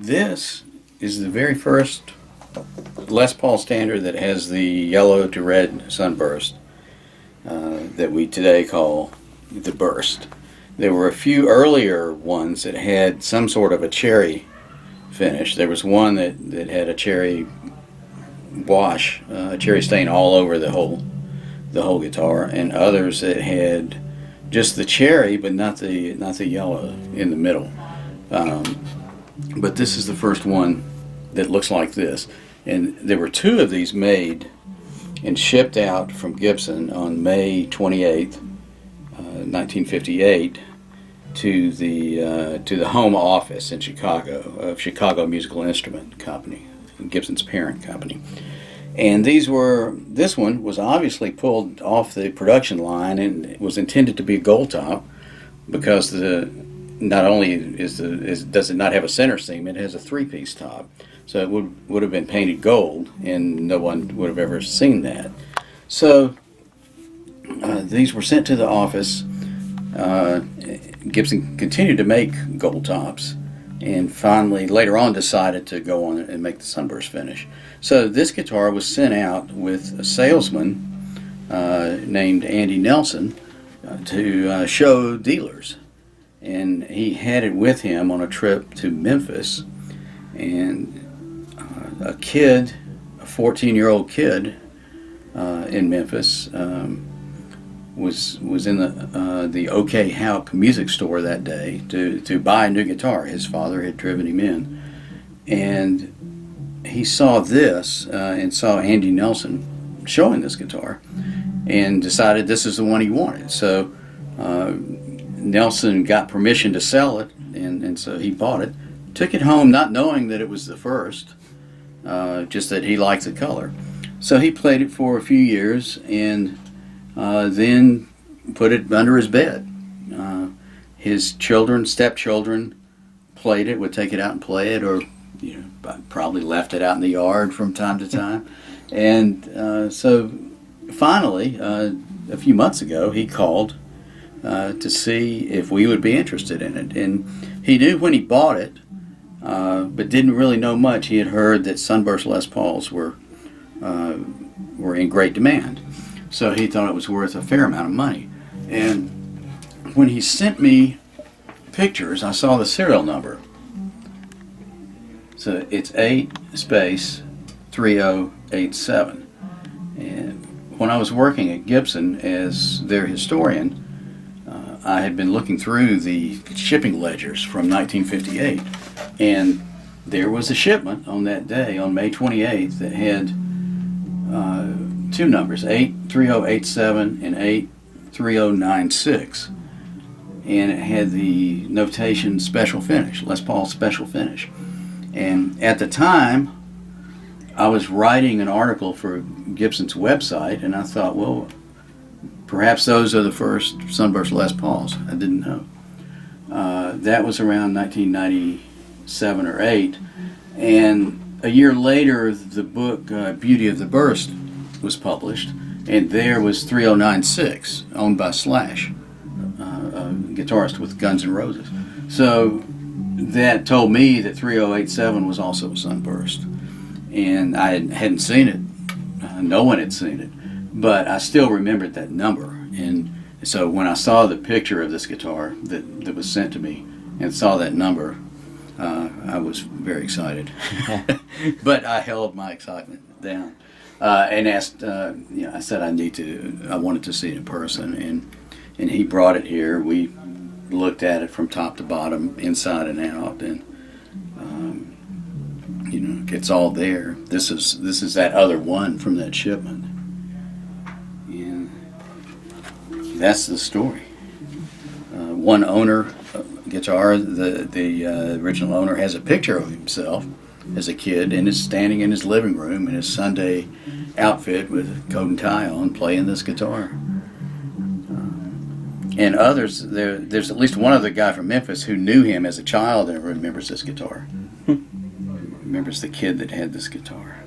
This is the very first Les Paul standard that has the yellow to red sunburst that we today call the burst. There were a few earlier ones that had some sort of a cherry finish. There was one that had a cherry wash, a cherry stain all over the whole guitar, and others that had just the cherry but not the yellow in the middle. But this is the first one that looks like this. And there were 2 of these made and shipped out from Gibson on May 28th, 1958, to the home office in Chicago of Chicago Musical Instrument Company, Gibson's parent company. And this one was obviously pulled off the production line and it was intended to be a gold top because not only does it not have a center seam, it has a 3-piece top. So it would have been painted gold, and no one would have ever seen that. So these were sent to the office. Gibson continued to make gold tops, and finally later on decided to go on and make the sunburst finish. So this guitar was sent out with a salesman named Andy Nelson to show dealers. And he had it with him on a trip to Memphis, and a 14-year-old kid in Memphis was in the OK Houck music store that day to buy a new guitar. His father had driven him in, and he saw this and saw Andy Nelson showing this guitar, and decided this is the one he wanted. So Nelson got permission to sell it, and so he bought it, took it home not knowing that it was the first, just that he liked the color. So he played it for a few years and then put it under his bed. His stepchildren played it, would take it out and play it, or probably left it out in the yard from time to time. And so finally, a few months ago, he called to see if we would be interested in it. And he knew when he bought it, but didn't really know much. He had heard that Sunburst Les Pauls were in great demand, so he thought it was worth a fair amount of money. And when he sent me pictures, I saw the serial number. So it's 8-3087. And when I was working at Gibson as their historian, I had been looking through the shipping ledgers from 1958, and there was a shipment on that day, on May 28th, that had 2 numbers, 83087 and 83096, and it had the notation special finish, Les Paul special finish. And at the time, I was writing an article for Gibson's website, and I thought, well, perhaps those are the first Sunburst Les Pauls. I didn't know. That was around 1997 or 8. And a year later, the book Beauty of the Burst was published, and there was 3096, owned by Slash, a guitarist with Guns N' Roses. So that told me that 3087 was also a Sunburst. And I hadn't seen it. No one had seen it. But I still remembered that number, and so when I saw the picture of this guitar that was sent to me and saw that number, I was very excited. But I held my excitement down and asked. I said I wanted to see it in person, and he brought it here. We looked at it from top to bottom, inside and out, and it's all there. This is that other one from that shipment. That's the story. One owner guitar, the original owner, has a picture of himself as a kid and is standing in his living room in his Sunday outfit with a coat and tie on, playing this guitar. And others, there's at least one other guy from Memphis who knew him as a child and remembers this guitar. Remembers the kid that had this guitar.